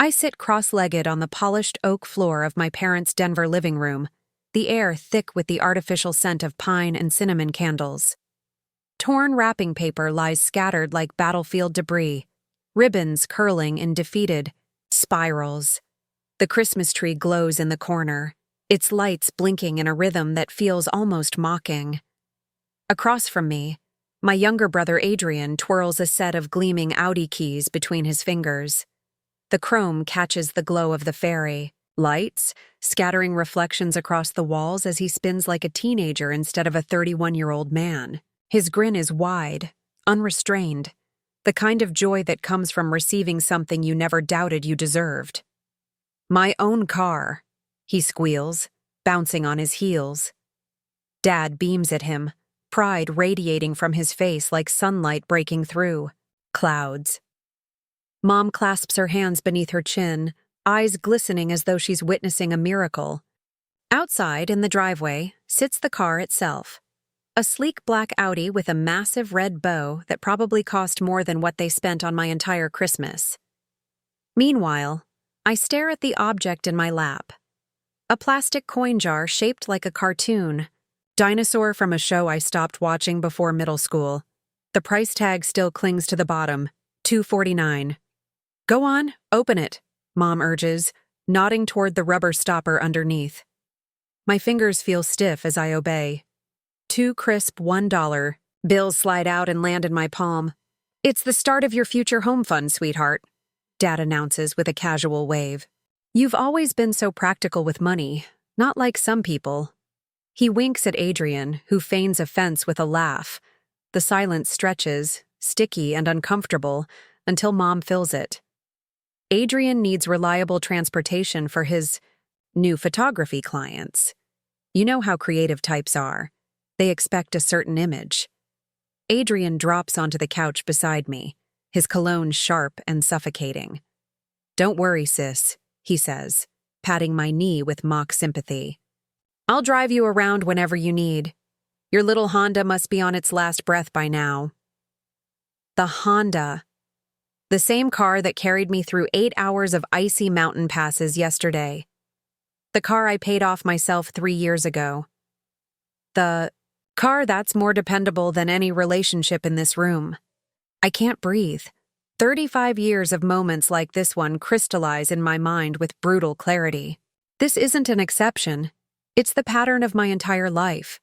I sit cross-legged on the polished oak floor of my parents' Denver living room, the air thick with the artificial scent of pine and cinnamon candles. Torn wrapping paper lies scattered like battlefield debris, ribbons curling in defeated spirals. The Christmas tree glows in the corner, its lights blinking in a rhythm that feels almost mocking. Across from me, my younger brother Adrian twirls a set of gleaming Audi keys between his fingers. The chrome catches the glow of the fairy lights, scattering reflections across the walls as he spins like a teenager instead of a 31-year-old man. His grin is wide, unrestrained, the kind of joy that comes from receiving something you never doubted you deserved. "My own car," he squeals, bouncing on his heels. Dad beams at him, pride radiating from his face like sunlight breaking through clouds. Mom clasps her hands beneath her chin, eyes glistening as though she's witnessing a miracle. Outside, in the driveway, sits the car itself. A sleek black Audi with a massive red bow that probably cost more than what they spent on my entire Christmas. Meanwhile, I stare at the object in my lap. A plastic coin jar shaped like a cartoon. Dinosaur from a show I stopped watching before middle school. The price tag still clings to the bottom, $2.49. "Go on, open it," Mom urges, nodding toward the rubber stopper underneath. My fingers feel stiff as I obey. 2 crisp $1 bills slide out and land in my palm. "It's the start of your future home fund, sweetheart," Dad announces with a casual wave. "You've always been so practical with money, not like some people." He winks at Adrian, who feigns offense with a laugh. The silence stretches, sticky and uncomfortable, until Mom fills it. Adrian needs reliable transportation for his new photography clients. You know how creative types are. They expect a certain image. Adrian drops onto the couch beside me, his cologne sharp and suffocating. "Don't worry, sis," he says, patting my knee with mock sympathy. "I'll drive you around whenever you need. Your little Honda must be on its last breath by now." The Honda. The same car that carried me through 8 hours of icy mountain passes yesterday. The car I paid off myself 3 years ago. The car that's more dependable than any relationship in this room. I can't breathe. 35 years of moments like this one crystallize in my mind with brutal clarity. This isn't an exception. It's the pattern of my entire life.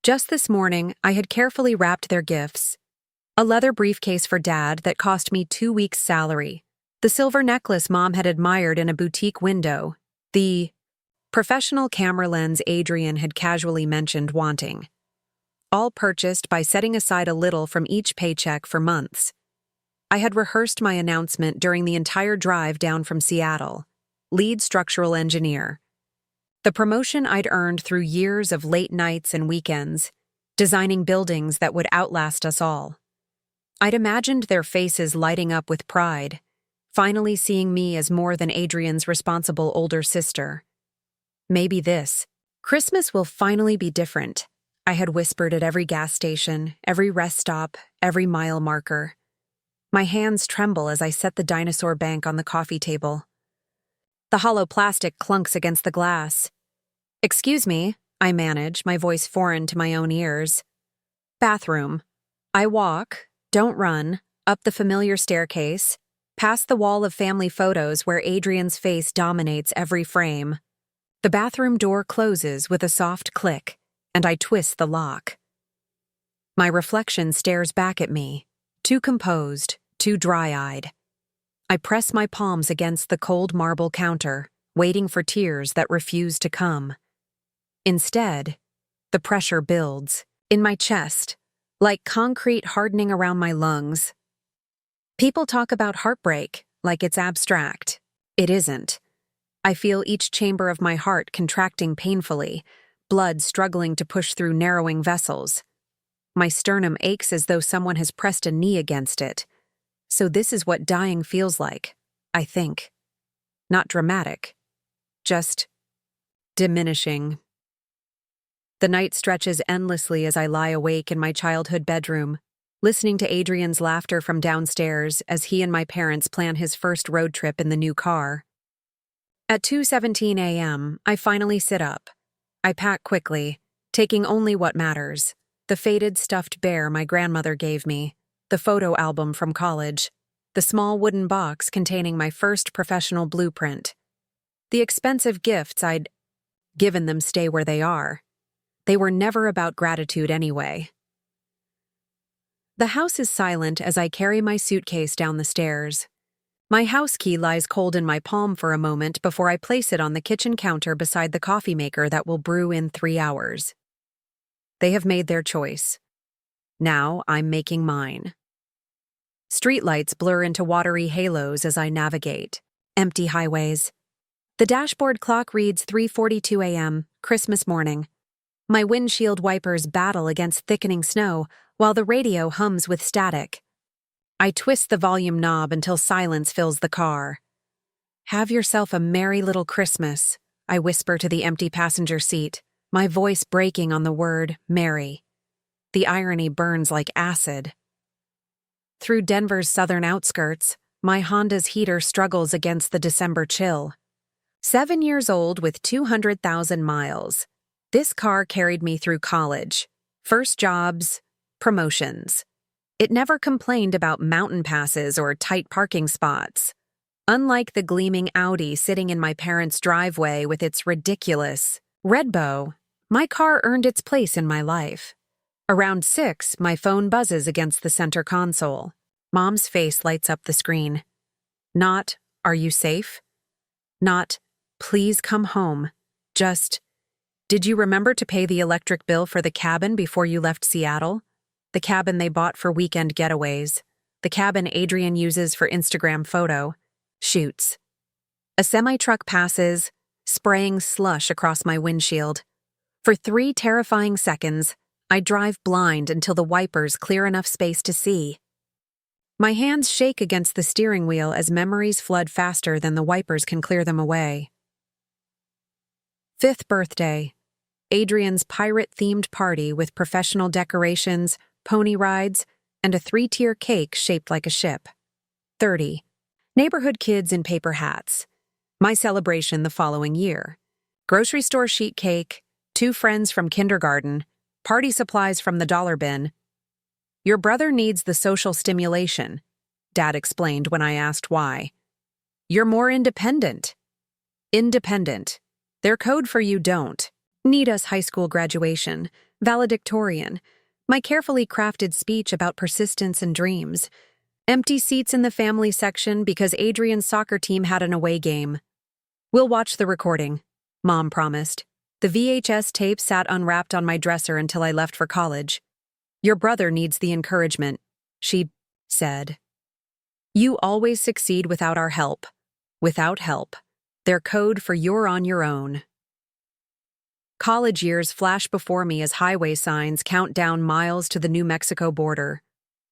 Just this morning, I had carefully wrapped their gifts. A leather briefcase for Dad that cost me 2 weeks' salary. The silver necklace Mom had admired in a boutique window. The professional camera lens Adrian had casually mentioned wanting. All purchased by setting aside a little from each paycheck for months. I had rehearsed my announcement during the entire drive down from Seattle. Lead structural engineer. The promotion I'd earned through years of late nights and weekends, designing buildings that would outlast us all. I'd imagined their faces lighting up with pride, finally seeing me as more than Adrian's responsible older sister. Maybe this Christmas will finally be different, I had whispered at every gas station, every rest stop, every mile marker. My hands tremble as I set the dinosaur bank on the coffee table. The hollow plastic clunks against the glass. "Excuse me," I manage, my voice foreign to my own ears. "Bathroom." I walk, don't run, up the familiar staircase, past the wall of family photos where Adrian's face dominates every frame. The bathroom door closes with a soft click, and I twist the lock. My reflection stares back at me, too composed, too dry-eyed. I press my palms against the cold marble counter, waiting for tears that refuse to come. Instead, the pressure builds, in my chest, like concrete hardening around my lungs. People talk about heartbreak like it's abstract. It isn't. I feel each chamber of my heart contracting painfully, blood struggling to push through narrowing vessels. My sternum aches as though someone has pressed a knee against it. So this is what dying feels like, I think. Not dramatic, just diminishing. The night stretches endlessly as I lie awake in my childhood bedroom, listening to Adrian's laughter from downstairs as he and my parents plan his first road trip in the new car. At 2:17 a.m., I finally sit up. I pack quickly, taking only what matters: the faded stuffed bear my grandmother gave me, the photo album from college, the small wooden box containing my first professional blueprint. The expensive gifts I'd given them stay where they are. They were never about gratitude anyway. The house is silent as I carry my suitcase down the stairs. My house key lies cold in my palm for a moment before I place it on the kitchen counter beside the coffee maker that will brew in 3 hours. They have made their choice. Now I'm making mine. Streetlights blur into watery halos as I navigate. Empty highways. The dashboard clock reads 3:42 a.m., Christmas morning. My windshield wipers battle against thickening snow, while the radio hums with static. I twist the volume knob until silence fills the car. "Have yourself a merry little Christmas," I whisper to the empty passenger seat, my voice breaking on the word merry. The irony burns like acid. Through Denver's southern outskirts, my Honda's heater struggles against the December chill. 7 years old with 200,000 miles. This car carried me through college, first jobs, promotions. It never complained about mountain passes or tight parking spots. Unlike the gleaming Audi sitting in my parents' driveway with its ridiculous red bow, my car earned its place in my life. Around 6, my phone buzzes against the center console. Mom's face lights up the screen. Not, "Are you safe?" Not, "Please come home." Just, "Did you remember to pay the electric bill for the cabin before you left Seattle?" The cabin they bought for weekend getaways. The cabin Adrian uses for Instagram photo shoots. A semi-truck passes, spraying slush across my windshield. For 3 terrifying seconds, I drive blind until the wipers clear enough space to see. My hands shake against the steering wheel as memories flood faster than the wipers can clear them away. 5th birthday. Adrian's pirate-themed party with professional decorations, pony rides, and a 3-tier cake shaped like a ship. 30. Neighborhood kids in paper hats. My celebration the following year. Grocery store sheet cake, 2 friends from kindergarten, party supplies from the dollar bin. "Your brother needs the social stimulation," Dad explained when I asked why. "You're more independent." Independent. Their code for you don't. Need us high school graduation, valedictorian, my carefully crafted speech about persistence and dreams, empty seats in the family section because Adrian's soccer team had an away game. "We'll watch the recording," Mom promised. The VHS tape sat unwrapped on my dresser until I left for college. "Your brother needs the encouragement," she said. "You always succeed without our help. Without help. Their code for you're on your own." College years flash before me as highway signs count down miles to the New Mexico border.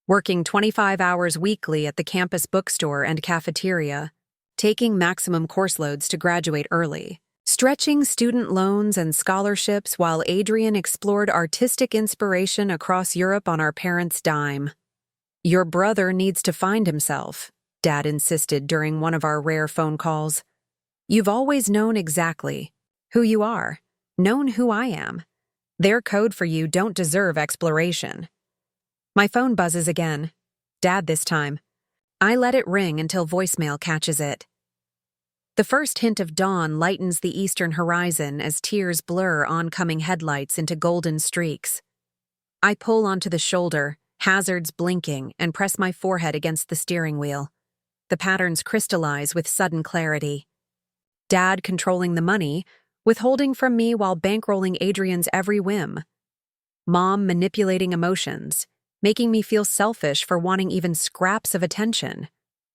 Working 25 hours weekly at the campus bookstore and cafeteria, taking maximum course loads to graduate early, stretching student loans and scholarships while Adrian explored artistic inspiration across Europe on our parents' dime. "Your brother needs to find himself," Dad insisted during one of our rare phone calls. "You've always known exactly who you are. Known who I am. Their code for you don't deserve exploration." My phone buzzes again. Dad this time. I let it ring until voicemail catches it. The first hint of dawn lightens the eastern horizon as tears blur oncoming headlights into golden streaks. I pull onto the shoulder, hazards blinking, and press my forehead against the steering wheel. The patterns crystallize with sudden clarity. Dad controlling the money, withholding from me while bankrolling Adrian's every whim. Mom manipulating emotions, making me feel selfish for wanting even scraps of attention.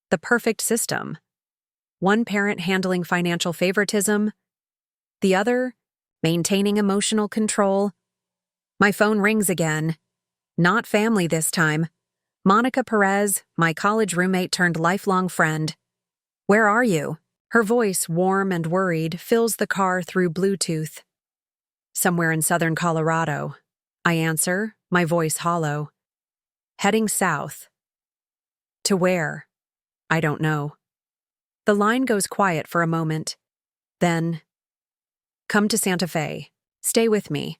The perfect system. One parent handling financial favoritism, the other maintaining emotional control. My phone rings again. Not family this time. Monica Perez, my college roommate turned lifelong friend. "Where are you?" Her voice, warm and worried, fills the car through Bluetooth. "Somewhere in southern Colorado." I answer, my voice hollow. Heading south. To where? I don't know. The line goes quiet for a moment. Then, come to Santa Fe. Stay with me.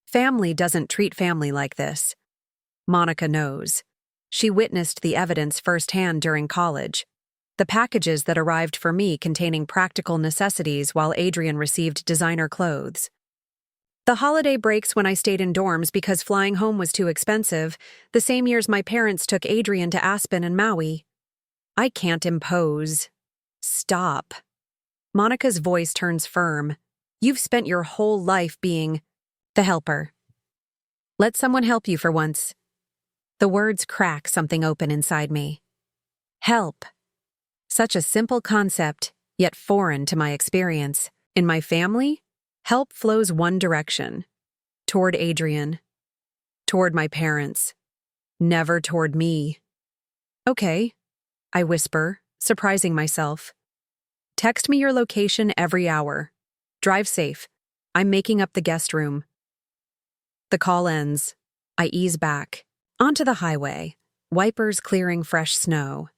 Family doesn't treat family like this. Monica knows. She witnessed the evidence firsthand during college. The packages that arrived for me containing practical necessities while Adrian received designer clothes. The holiday breaks when I stayed in dorms because flying home was too expensive, the same years my parents took Adrian to Aspen and Maui. I can't impose. Stop. Monica's voice turns firm. You've spent your whole life being the helper. Let someone help you for once. The words crack something open inside me. Help. Such a simple concept, yet foreign to my experience. In my family, help flows one direction. Toward Adrian. Toward my parents. Never toward me. Okay, I whisper, surprising myself. Text me your location every hour. Drive safe. I'm making up the guest room. The call ends. I ease back. Onto the highway, wipers clearing fresh snow.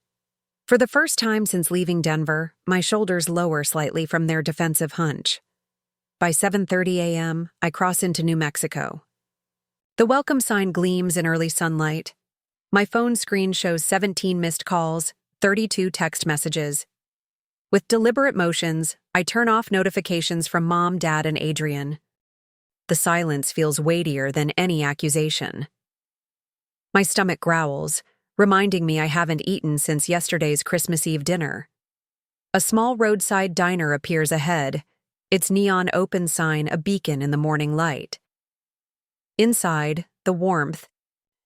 For the first time since leaving Denver, my shoulders lower slightly from their defensive hunch. By 7:30 a.m., I cross into New Mexico. The welcome sign gleams in early sunlight. My phone screen shows 17 missed calls, 32 text messages. With deliberate motions, I turn off notifications from Mom, Dad, and Adrian. The silence feels weightier than any accusation. My stomach growls, reminding me I haven't eaten since yesterday's Christmas Eve dinner. A small roadside diner appears ahead, its neon open sign a beacon in the morning light. Inside, the warmth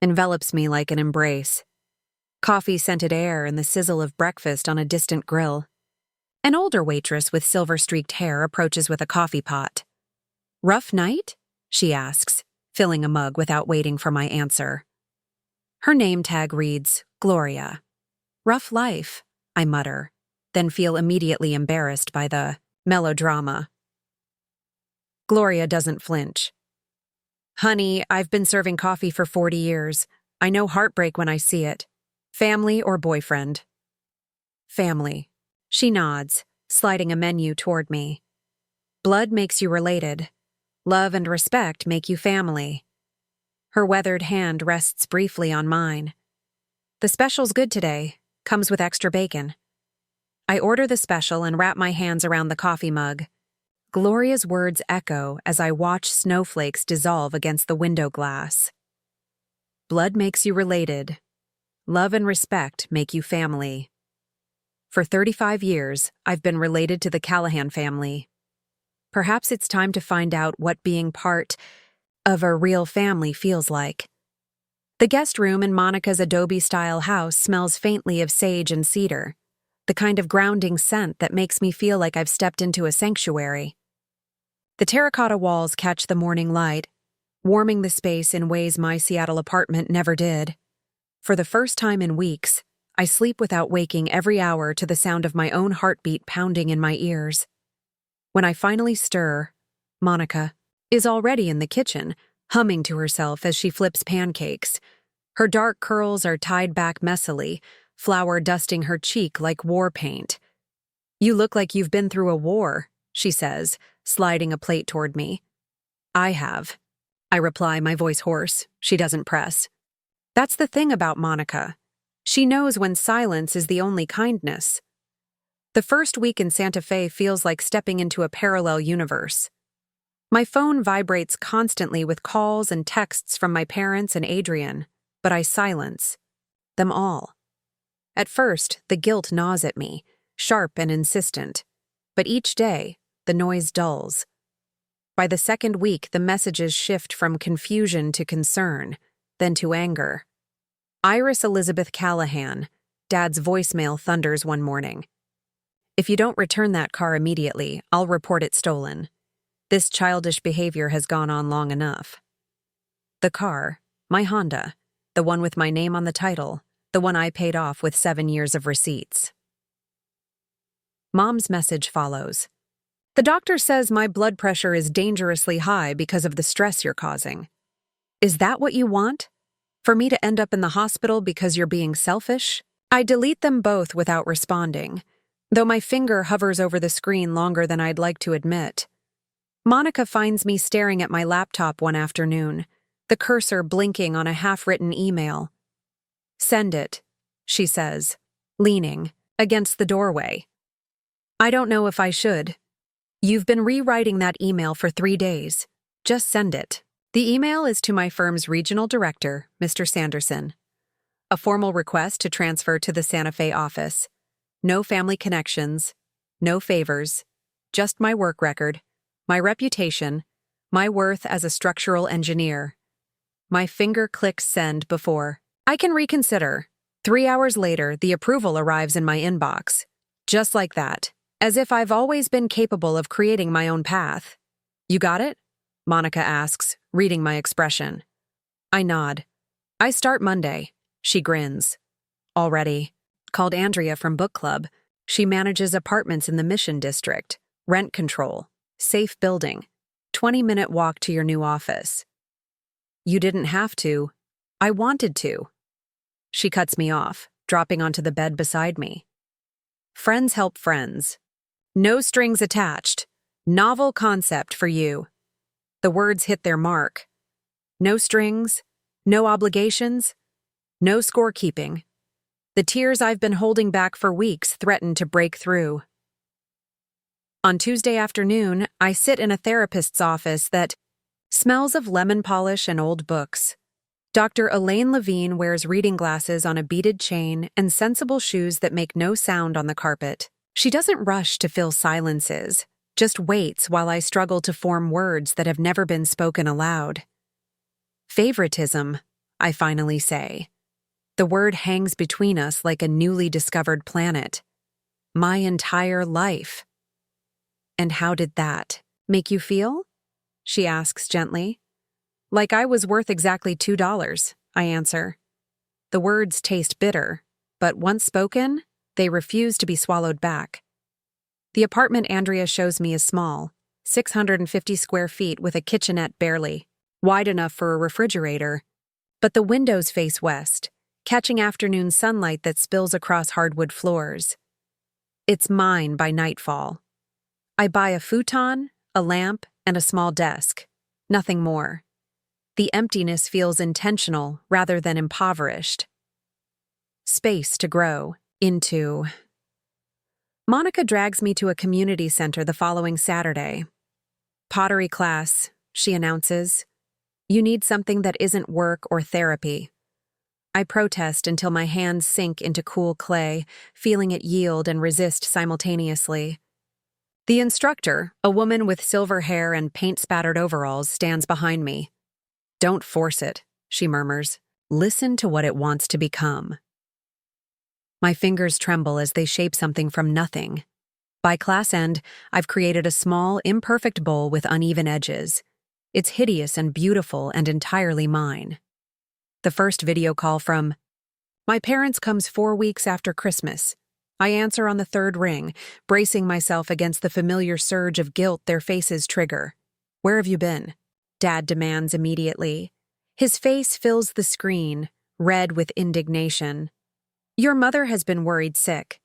envelops me like an embrace. Coffee-scented air and the sizzle of breakfast on a distant grill. An older waitress with silver-streaked hair approaches with a coffee pot. Rough night? She asks, filling a mug without waiting for my answer. Her name tag reads, Gloria. Rough life, I mutter, then feel immediately embarrassed by the melodrama. Gloria doesn't flinch. Honey, I've been serving coffee for 40 years. I know heartbreak when I see it. Family or boyfriend? Family. She nods, sliding a menu toward me. Blood makes you related. Love and respect make you family. Her weathered hand rests briefly on mine. The special's good today, comes with extra bacon. I order the special and wrap my hands around the coffee mug. Gloria's words echo as I watch snowflakes dissolve against the window glass. Blood makes you related. Love and respect make you family. For 35 years, I've been related to the Callahan family. Perhaps it's time to find out what being part of a real family feels like. The guest room in Monica's Adobe-style house smells faintly of sage and cedar, the kind of grounding scent that makes me feel like I've stepped into a sanctuary. The terracotta walls catch the morning light, warming the space in ways my Seattle apartment never did. For the first time in weeks, I sleep without waking every hour to the sound of my own heartbeat pounding in my ears. When I finally stir, Monica is already in the kitchen, humming to herself as she flips pancakes. Her dark curls are tied back messily, flour dusting her cheek like war paint. You look like you've been through a war, she says, sliding a plate toward me. I have. I reply, my voice hoarse. She doesn't press. That's the thing about Monica. She knows when silence is the only kindness. The first week in Santa Fe feels like stepping into a parallel universe. My phone vibrates constantly with calls and texts from my parents and Adrian, but I silence them all. At first, the guilt gnaws at me, sharp and insistent, but each day, the noise dulls. By the second week, the messages shift from confusion to concern, then to anger. Iris Elizabeth Callahan, Dad's voicemail thunders one morning. If you don't return that car immediately, I'll report it stolen. This childish behavior has gone on long enough. The car, my Honda, the one with my name on the title, the one I paid off with 7 years of receipts. Mom's message follows. The doctor says my blood pressure is dangerously high because of the stress you're causing. Is that what you want? For me to end up in the hospital because you're being selfish? I delete them both without responding, though my finger hovers over the screen longer than I'd like to admit. Monica finds me staring at my laptop one afternoon, the cursor blinking on a half-written email. "Send it," she says, leaning against the doorway. I don't know if I should. You've been rewriting that email for 3 days. Just send it. The email is to my firm's regional director, Mr. Sanderson. A formal request to transfer to the Santa Fe office. No family connections, no favors, just my work record, my reputation, my worth as a structural engineer. My finger clicks send before I can reconsider. 3 hours later, the approval arrives in my inbox. Just like that, as if I've always been capable of creating my own path. You got it? Monica asks, reading my expression. I nod. I start Monday. She grins. Already. Called Andrea from book club. She manages apartments in the Mission District. Rent control. Safe building. 20-minute walk to your new office. You didn't have to. I wanted to. She cuts me off, dropping onto the bed beside me. Friends help friends. No strings attached. Novel concept for you. The words hit their mark. No strings, no obligations, no scorekeeping. The tears I've been holding back for weeks threaten to break through. On Tuesday afternoon, I sit in a therapist's office that smells of lemon polish and old books. Dr. Elaine Levine wears reading glasses on a beaded chain and sensible shoes that make no sound on the carpet. She doesn't rush to fill silences, just waits while I struggle to form words that have never been spoken aloud. Favoritism, I finally say. The word hangs between us like a newly discovered planet. My entire life. And how did that make you feel? She asks gently. Like I was worth exactly $2, I answer. The words taste bitter, but once spoken, they refuse to be swallowed back. The apartment Andrea shows me is small, 650 square feet with a kitchenette barely, wide enough for a refrigerator. But the windows face west, catching afternoon sunlight that spills across hardwood floors. It's mine by nightfall. I buy a futon, a lamp, and a small desk. Nothing more. The emptiness feels intentional rather than impoverished. Space to grow into. Monica drags me to a community center the following Saturday. Pottery class, she announces. You need something that isn't work or therapy. I protest until my hands sink into cool clay, feeling it yield and resist simultaneously. The instructor, a woman with silver hair and paint-spattered overalls, stands behind me. Don't force it, she murmurs. Listen to what it wants to become. My fingers tremble as they shape something from nothing. By class end, I've created a small, imperfect bowl with uneven edges. It's hideous and beautiful and entirely mine. The first video call from my parents comes 4 weeks after Christmas. I answer on the third ring, bracing myself against the familiar surge of guilt their faces trigger. Where have you been? Dad demands immediately. His face fills the screen, red with indignation. Your mother has been worried sick.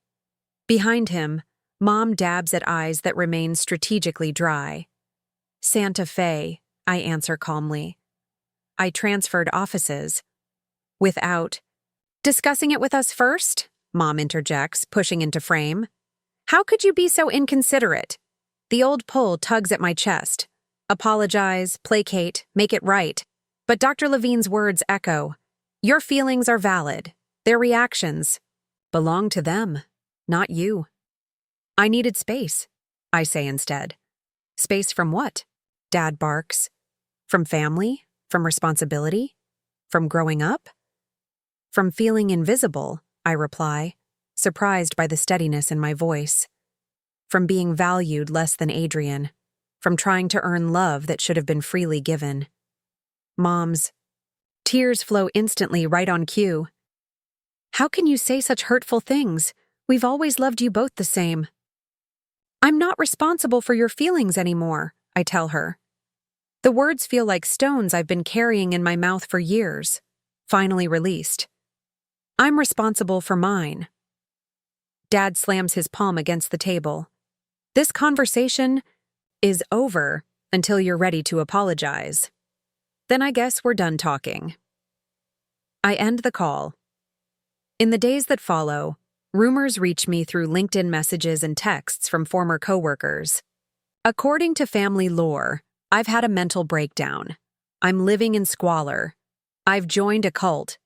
Behind him, Mom dabs at eyes that remain strategically dry. Santa Fe, I answer calmly. I transferred offices. Without discussing it with us first, Mom interjects, pushing into frame. How could you be so inconsiderate? The old pull tugs at my chest. Apologize, placate, make it right. But Dr. Levine's words echo. Your feelings are valid. Their reactions belong to them, not you. I needed space, I say instead. Space from what? Dad barks. From family? From responsibility? From growing up? From feeling invisible, I reply, surprised by the steadiness in my voice. From being valued less than Adrian. From trying to earn love that should have been freely given. Mom's tears flow instantly right on cue. How can you say such hurtful things? We've always loved you both the same. I'm not responsible for your feelings anymore, I tell her. The words feel like stones I've been carrying in my mouth for years. finally released. I'm responsible for mine. Dad slams his palm against the table. This conversation is over until you're ready to apologize. Then I guess we're done talking. I end the call. In the days that follow, rumors reach me through LinkedIn messages and texts from former coworkers. According to family lore, I've had a mental breakdown. I'm living in squalor. I've joined a cult.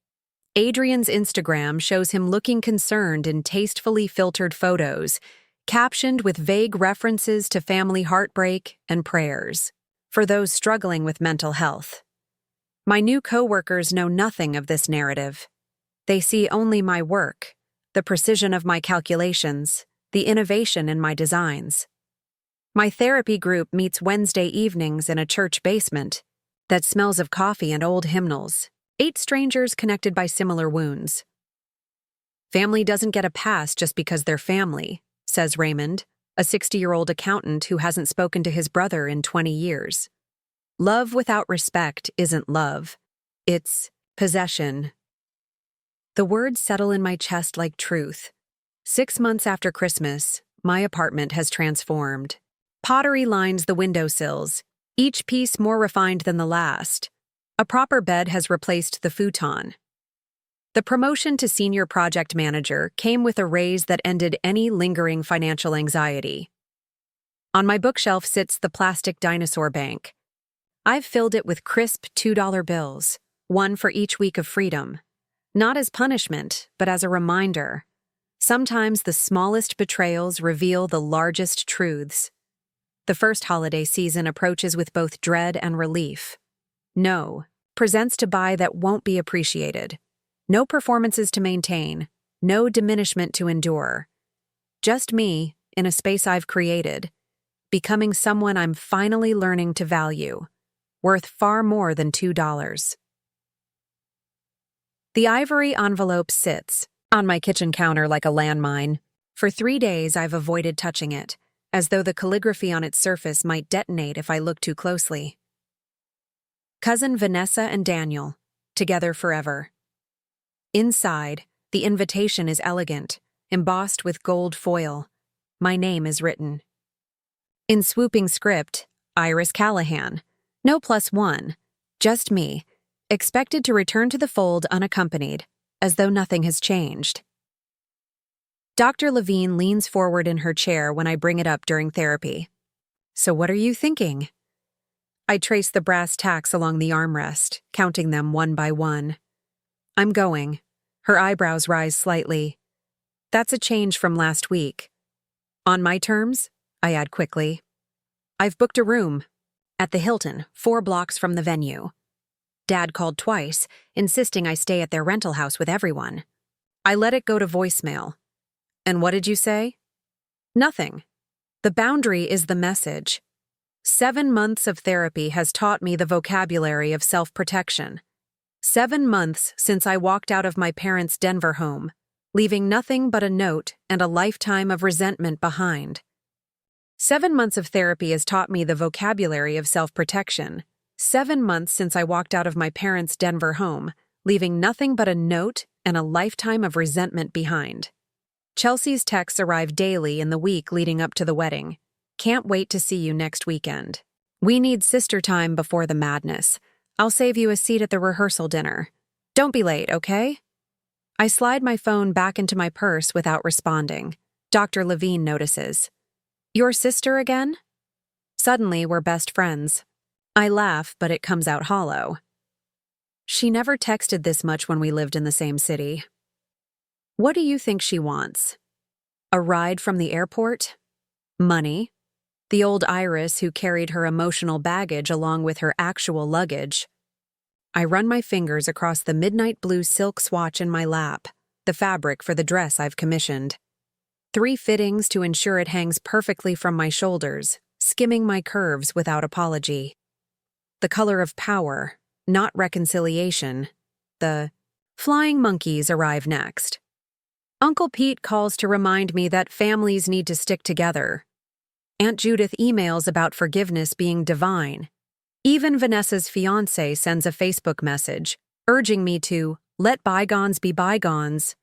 Adrian's Instagram shows him looking concerned in tastefully filtered photos, captioned with vague references to family heartbreak and prayers for those struggling with mental health. My new coworkers know nothing of this narrative. They see only my work, the precision of my calculations, the innovation in my designs. My therapy group meets Wednesday evenings in a church basement that smells of coffee and old hymnals. 8 strangers connected by similar wounds. Family doesn't get a pass just because they're family, says Raymond, a 60-year-old accountant who hasn't spoken to his brother in 20 years. Love without respect isn't love. It's possession. The words settle in my chest like truth. 6 months after Christmas, my apartment has transformed. Pottery lines the windowsills, each piece more refined than the last. A proper bed has replaced the futon. The promotion to senior project manager came with a raise that ended any lingering financial anxiety. On my bookshelf sits the plastic dinosaur bank. I've filled it with crisp $2 bills, one for each week of freedom. Not as punishment, but as a reminder. Sometimes the smallest betrayals reveal the largest truths. The first holiday season approaches with both dread and relief. No presents to buy that won't be appreciated. No performances to maintain. No diminishment to endure. Just me, in a space I've created, becoming someone I'm finally learning to value, worth far more than $2. The ivory envelope sits on my kitchen counter like a landmine. For 3 days I've avoided touching it, as though the calligraphy on its surface might detonate if I look too closely. Cousin Vanessa and Daniel, together forever. Inside, the invitation is elegant, embossed with gold foil. My name is written. In swooping script, Iris Callahan. No +1, just me, expected to return to the fold unaccompanied, as though nothing has changed. Dr. Levine leans forward in her chair when I bring it up during therapy. So what are you thinking? I trace the brass tacks along the armrest, counting them one by one. I'm going. Her eyebrows rise slightly. That's a change from last week. On my terms, I add quickly. I've booked a room. At the Hilton, 4 blocks from the venue. Dad called twice, insisting I stay at their rental house with everyone. I let it go to voicemail. And what did you say? Nothing. The boundary is the message. 7 months of therapy has taught me the vocabulary of self-protection. 7 months since I walked out of my parents' Denver home, leaving nothing but a note and a lifetime of resentment behind. 7 months of therapy has taught me the vocabulary of self-protection. 7 months since I walked out of my parents' Denver home, leaving nothing but a note and a lifetime of resentment behind. Chelsea's texts arrive daily in the week leading up to the wedding. Can't wait to see you next weekend. We need sister time before the madness. I'll save you a seat at the rehearsal dinner. Don't be late, okay? I slide my phone back into my purse without responding. Dr. Levine notices. Your sister again? Suddenly, we're best friends. I laugh, but it comes out hollow. She never texted this much when we lived in the same city. What do you think she wants? A ride from the airport? Money? The old Iris who carried her emotional baggage along with her actual luggage. I run my fingers across the midnight blue silk swatch in my lap, the fabric for the dress I've commissioned. 3 fittings to ensure it hangs perfectly from my shoulders, skimming my curves without apology. The color of power, not reconciliation. The flying monkeys arrive next. Uncle Pete calls to remind me that families need to stick together. Aunt Judith emails about forgiveness being divine. Even Vanessa's fiancé sends a Facebook message, urging me to let bygones be bygones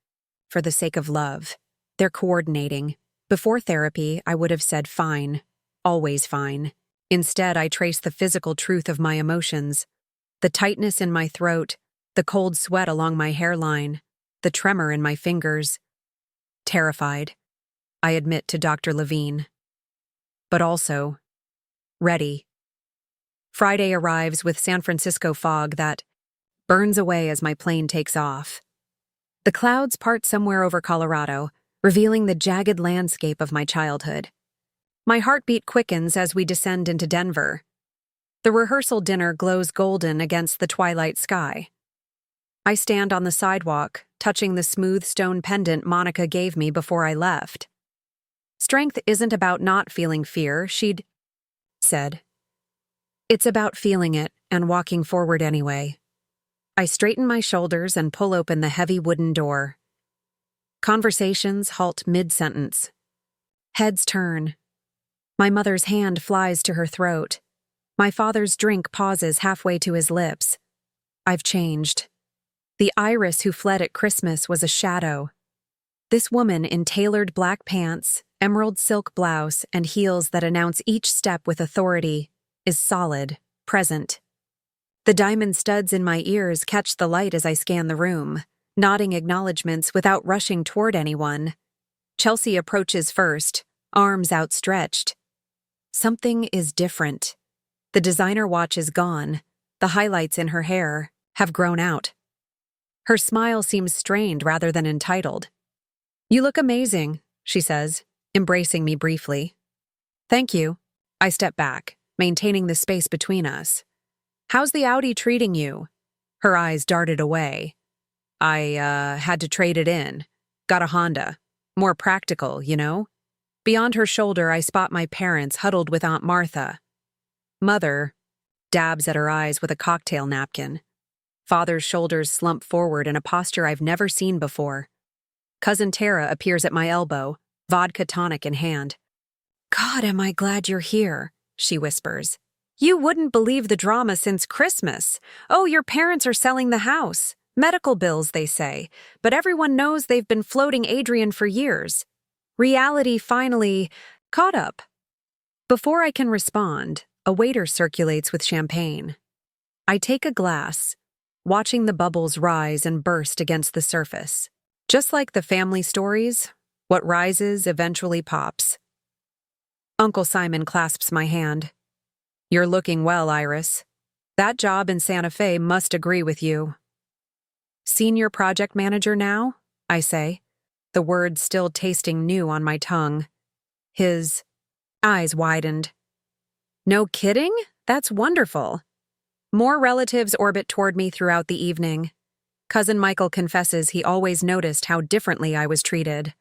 for the sake of love. They're coordinating. Before therapy, I would have said fine, always fine. Instead, I trace the physical truth of my emotions, the tightness in my throat, the cold sweat along my hairline, the tremor in my fingers. Terrified, I admit to Dr. Levine. But also, ready. Friday arrives with San Francisco fog that burns away as my plane takes off. The clouds part somewhere over Colorado, revealing the jagged landscape of my childhood. My heartbeat quickens as we descend into Denver. The rehearsal dinner glows golden against the twilight sky. I stand on the sidewalk, touching the smooth stone pendant Monica gave me before I left. Strength isn't about not feeling fear, she'd said. It's about feeling it and walking forward anyway. I straighten my shoulders and pull open the heavy wooden door. Conversations halt mid-sentence. Heads turn. My mother's hand flies to her throat. My father's drink pauses halfway to his lips. I've changed. The Iris who fled at Christmas was a shadow. This woman in tailored black pants, emerald silk blouse, and heels that announce each step with authority is solid, present. The diamond studs in my ears catch the light as I scan the room, nodding acknowledgments without rushing toward anyone. Chelsea approaches first, arms outstretched. Something is different. The designer watch is gone. The highlights in her hair have grown out. Her smile seems strained rather than entitled. "You look amazing," she says, embracing me briefly. "Thank you." I step back, maintaining the space between us. "How's the Audi treating you?" Her eyes darted away. I had to trade it in. Got a Honda. More practical, you know? Beyond her shoulder, I spot my parents huddled with Aunt Martha. Mother dabs at her eyes with a cocktail napkin. Father's shoulders slump forward in a posture I've never seen before. Cousin Tara appears at my elbow, vodka tonic in hand. "God, am I glad you're here," she whispers. "You wouldn't believe the drama since Christmas. Oh, your parents are selling the house. Medical bills, they say, but everyone knows they've been floating Adrian for years. Reality finally caught up." Before I can respond, a waiter circulates with champagne. I take a glass, watching the bubbles rise and burst against the surface. Just like the family stories, what rises eventually pops. Uncle Simon clasps my hand. "You're looking well, Iris. That job in Santa Fe must agree with you." "Senior project manager now?" I say, the words still tasting new on my tongue. His eyes widened. "No kidding? That's wonderful." More relatives orbit toward me throughout the evening. Cousin Michael confesses he always noticed how differently I was treated.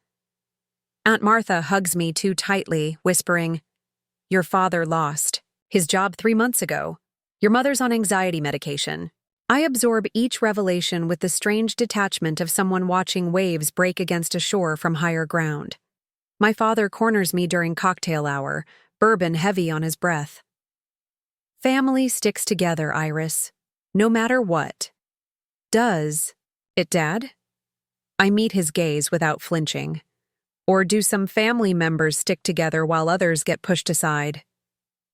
Aunt Martha hugs me too tightly, whispering, "Your father lost his job 3 months ago. Your mother's on anxiety medication." I absorb each revelation with the strange detachment of someone watching waves break against a shore from higher ground. My father corners me during cocktail hour, bourbon heavy on his breath. "Family sticks together, Iris. No matter what." "Does it, Dad?" I meet his gaze without flinching. "Or do some family members stick together while others get pushed aside?"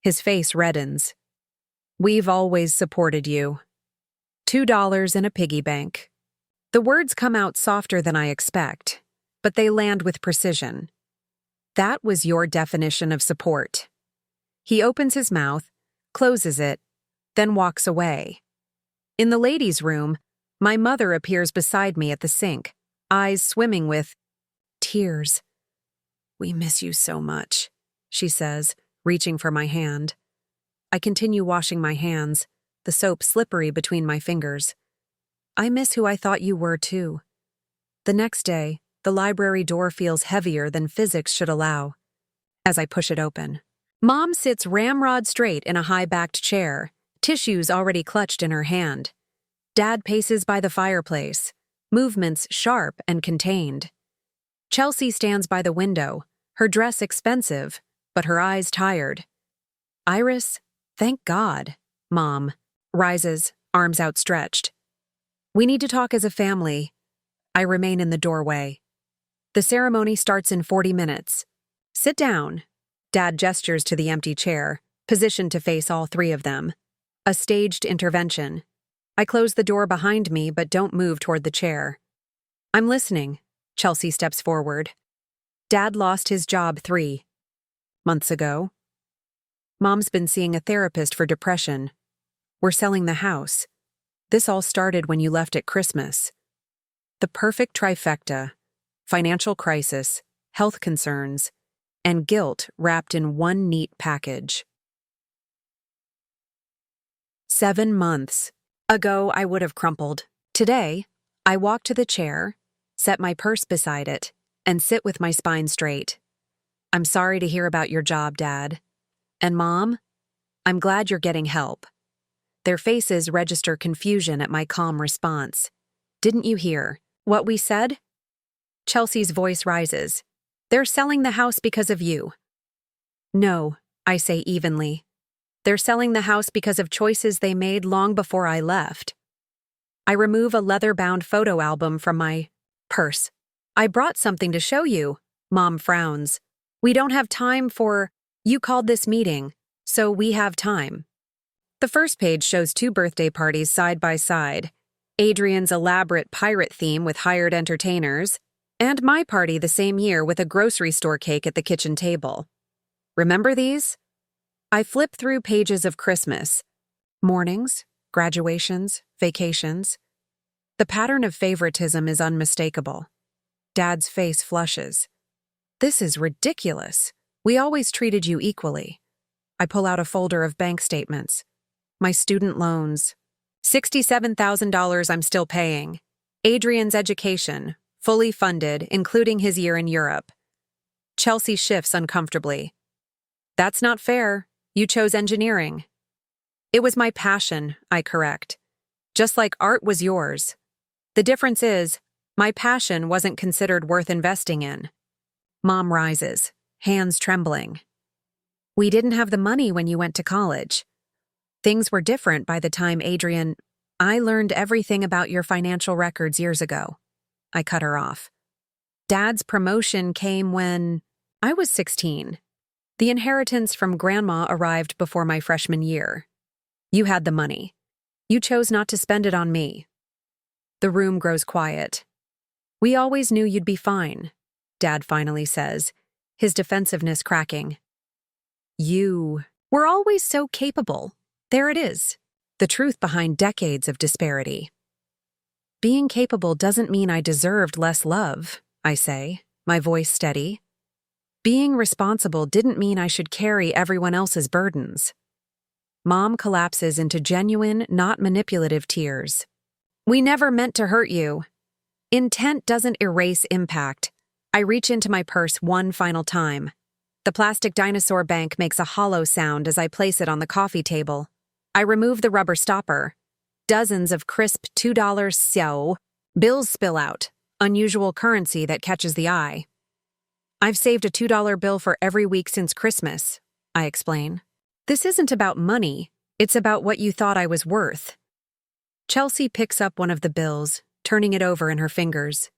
His face reddens. "We've always supported you. $2 in a piggy bank." The words come out softer than I expect, but they land with precision. "That was your definition of support." He opens his mouth, closes it, then walks away. In the ladies' room, my mother appears beside me at the sink, eyes swimming with tears. "We miss you so much," she says, reaching for my hand. I continue washing my hands, the soap slippery between my fingers. "I miss who I thought you were, too." The next day, the library door feels heavier than physics should allow. As I push it open, Mom sits ramrod straight in a high-backed chair, tissues already clutched in her hand. Dad paces by the fireplace, movements sharp and contained. Chelsea stands by the window, her dress expensive, but her eyes tired. "Iris, thank God," Mom rises, arms outstretched. We need to talk as a family. I remain in the doorway. The ceremony starts in 40 minutes. Sit down. Dad gestures to the empty chair, positioned to face all three of them. A staged intervention. I close the door behind me but don't move toward the chair. I'm listening. Chelsea steps forward. Dad lost his job 3 months ago. Mom's been seeing a therapist for depression. We're selling the house. This all started when you left at Christmas. The perfect trifecta: financial crisis, health concerns, and guilt wrapped in one neat package. 7 months ago, I would have crumpled. Today, I walk to the chair, set my purse beside it, and sit with my spine straight. I'm sorry to hear about your job, Dad. And Mom, I'm glad you're getting help. Their faces register confusion at my calm response. Didn't you hear what we said? Chelsea's voice rises. They're selling the house because of you. No, I say evenly. They're selling the house because of choices they made long before I left. I remove a leather-bound photo album from my purse. I brought something to show you. Mom frowns. We don't have time for... You called this meeting, so we have time. The first page shows 2 birthday parties side by side. Adrian's elaborate pirate theme with hired entertainers, and my party the same year with a grocery store cake at the kitchen table. Remember these? I flip through pages of Christmas. Mornings, graduations, vacations. The pattern of favoritism is unmistakable. Dad's face flushes. This is ridiculous. We always treated you equally. I pull out a folder of bank statements. My student loans. $67,000 I'm still paying. Adrian's education, fully funded, including his year in Europe. Chelsea shifts uncomfortably. That's not fair. You chose engineering. It was my passion, I correct. Just like art was yours. The difference is, my passion wasn't considered worth investing in. Mom rises, hands trembling. We didn't have the money when you went to college. Things were different by the time I learned everything about your financial records years ago. I cut her off. Dad's promotion came when I was 16. The inheritance from Grandma arrived before my freshman year. You had the money. You chose not to spend it on me. The room grows quiet. We always knew you'd be fine, Dad finally says, his defensiveness cracking. You were always so capable. There it is, the truth behind decades of disparity. Being capable doesn't mean I deserved less love, I say, my voice steady. Being responsible didn't mean I should carry everyone else's burdens. Mom collapses into genuine, not manipulative tears. We never meant to hurt you. Intent doesn't erase impact. I reach into my purse one final time. The plastic dinosaur bank makes a hollow sound as I place it on the coffee table. I remove the rubber stopper. Dozens of crisp $2 bills spill out, unusual currency that catches the eye. I've saved a $2 bill for every week since Christmas, I explain. This isn't about money, it's about what you thought I was worth. Chelsea picks up one of the bills, turning it over in her fingers.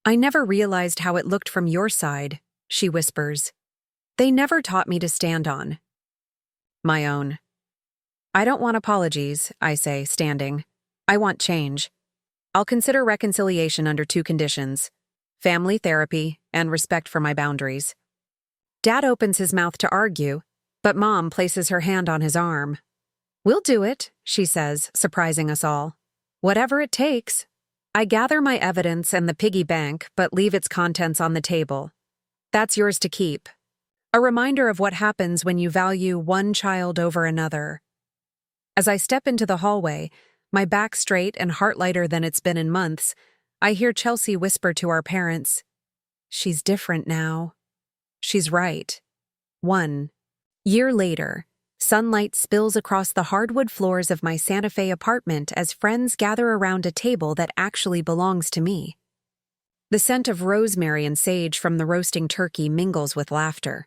I never realized how it looked from your side, she whispers. They never taught me to stand on my own. I don't want apologies, I say, standing. I want change. I'll consider reconciliation under 2 conditions: family therapy and respect for my boundaries. Dad opens his mouth to argue, but Mom places her hand on his arm. We'll do it, she says, surprising us all. Whatever it takes. I gather my evidence and the piggy bank, but leave its contents on the table. That's yours to keep. A reminder of what happens when you value one child over another. As I step into the hallway, my back straight and heart lighter than it's been in months, I hear Chelsea whisper to our parents, "She's different now." She's right. 1 year later, sunlight spills across the hardwood floors of my Santa Fe apartment as friends gather around a table that actually belongs to me. The scent of rosemary and sage from the roasting turkey mingles with laughter.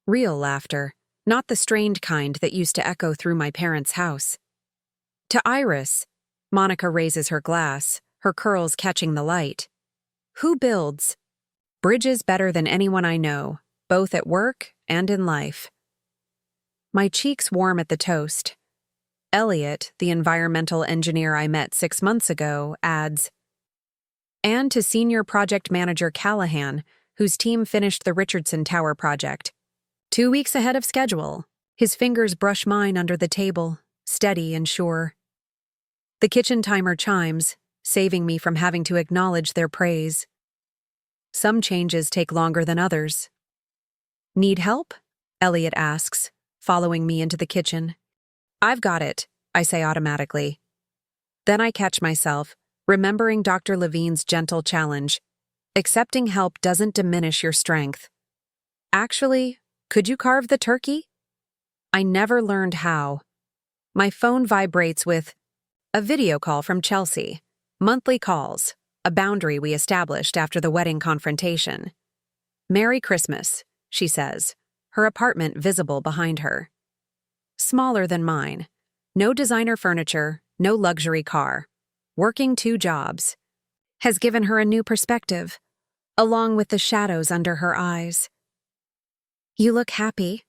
Real laughter, not the strained kind that used to echo through my parents' house. To Iris, Monica raises her glass, her curls catching the light. Who builds bridges better than anyone I know, both at work and in life? My cheeks warm at the toast. Elliot, the environmental engineer I met 6 months ago, adds, and to Senior Project Manager Callahan, whose team finished the Richardson Tower project. 2 weeks ahead of schedule. His fingers brush mine under the table, steady and sure. The kitchen timer chimes, saving me from having to acknowledge their praise. Some changes take longer than others. Need help? Elliot asks, following me into the kitchen. I've got it, I say automatically. Then I catch myself, remembering Dr. Levine's gentle challenge. Accepting help doesn't diminish your strength. Actually, could you carve the turkey? I never learned how. My phone vibrates with a video call from Chelsea. Monthly calls, a boundary we established after the wedding confrontation. Merry Christmas, she says, her apartment visible behind her. Smaller than mine. No designer furniture, no luxury car. Working 2 jobs. Has given her a new perspective, along with the shadows under her eyes. You look happy,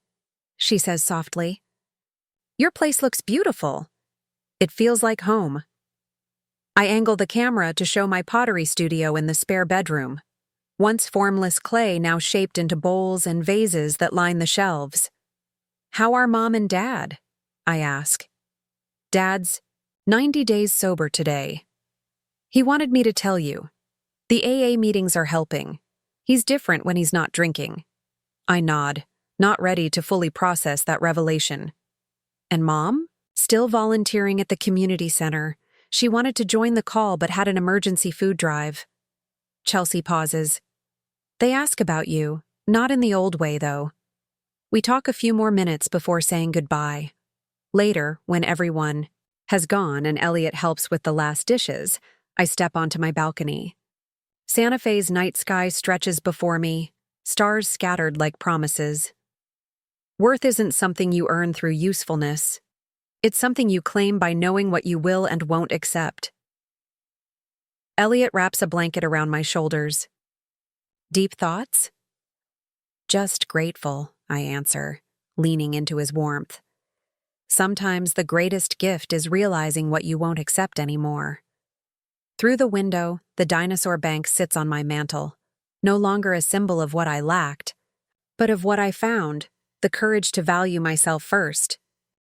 she says softly. Your place looks beautiful. It feels like home. I angle the camera to show my pottery studio in the spare bedroom. Once formless clay now shaped into bowls and vases that line the shelves. How are Mom and Dad? I ask. Dad's 90 days sober today. He wanted me to tell you. The AA meetings are helping. He's different when he's not drinking. I nod, not ready to fully process that revelation. And Mom? Still volunteering at the community center. She wanted to join the call but had an emergency food drive. Chelsea pauses. They ask about you, not in the old way, though. We talk a few more minutes before saying goodbye. Later, when everyone has gone and Elliot helps with the last dishes, I step onto my balcony. Santa Fe's night sky stretches before me, stars scattered like promises. Worth isn't something you earn through usefulness. It's something you claim by knowing what you will and won't accept. Elliot wraps a blanket around my shoulders. Deep thoughts? Just grateful, I answer, leaning into his warmth. Sometimes the greatest gift is realizing what you won't accept anymore. Through the window, the dinosaur bank sits on my mantel, no longer a symbol of what I lacked, but of what I found, the courage to value myself first,